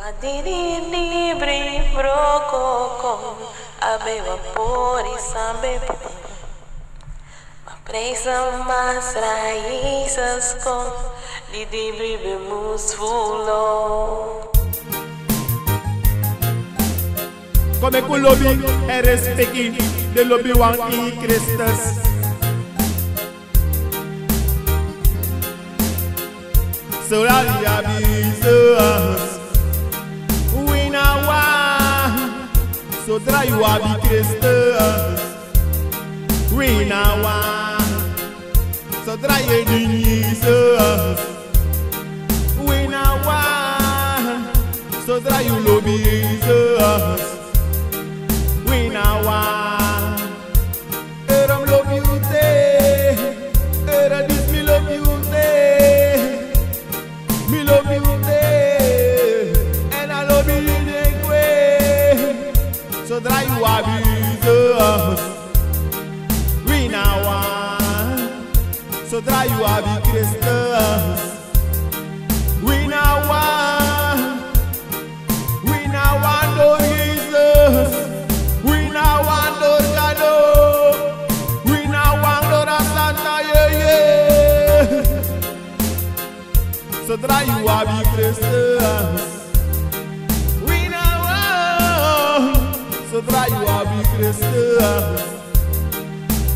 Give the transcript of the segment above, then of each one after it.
Madini brim broco abe vapor e sambe ma presa mas raízes com lidi bebemos fulo. Come que o lobby é respeito de lobby one e Christus. So that you be us. We now want. So that you be Christus. We now want. So that you be us. We now want. So that you lobby us. We now want. Eram love you day. Era this me love you day. Me love you day. And I love you in a way. So that you abuse us. We now want. So that you abuse Christus. We now want. We now want oh Jesus. We now want Lord God, oh. We now want Lord Santa, yeah, yeah. So that you are be Christus. We now want. So that you are be Christus.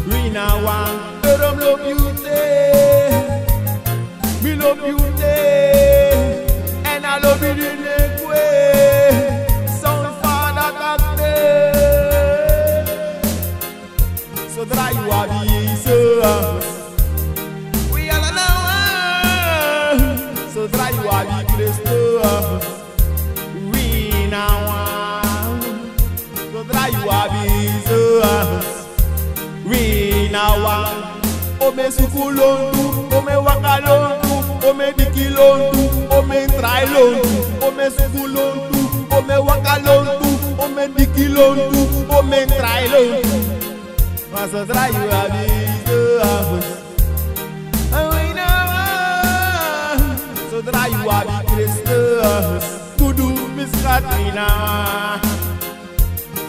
We now want. Lord, love you day. Me love you day. And I love you in a way. Son, Father, God, day. So that you are Jesus. We are now. So that you are the Christus. We now want. So that you are Jesus. We now want. O me sukulondu, o me wakalondu, o me dikilondu, o me trailondu, o me sukulondu, o me wakalondu, o me dikilondu, o me trailondu. Mas so that you are Jesus. We know. So that you are the Christus. Kudu miskatina.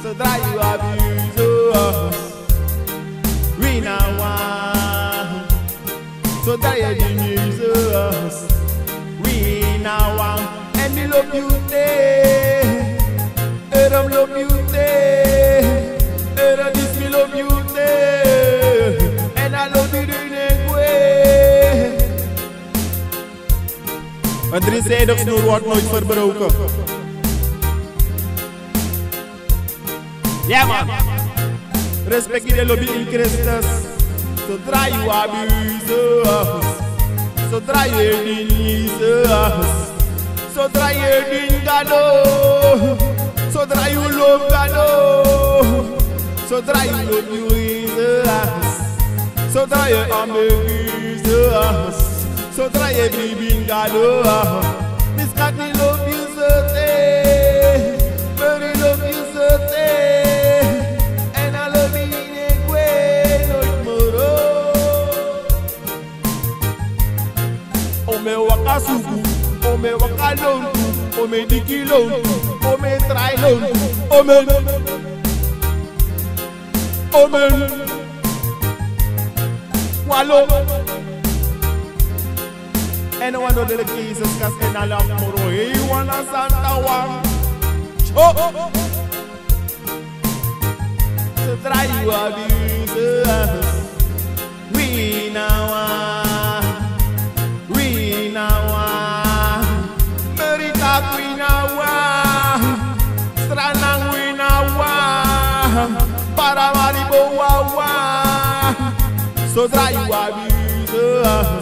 So that you are Jesus. We now want. So that you are Jesus. We now want. And we love you day. And love you day. And love you day. And I love you in a way. Een driezijdig snoer wordt nooit verbroken. Ja man. Respect de lobby in Christus. Zodra je abuse us. Zodra je dient us. Zodra je dient gado. Zodra je loopt gado. Zodra je loopt you is us. Zodra je abuse us. Zodra je bibin gado. Miskat me love you so day. Very love you so day. And I love you in a way no tomorrow. O me wakasuku, o me wakalondu, o me dikilondu, o me trailondu, o me. Amen. Wallo. Anyone know the Jesus cause in a love moro. He wanna Santa one. Oh. So try you abuse. We now want. We now want. America we now want. Stranang we now want. Para maribo wa. So try you abuse.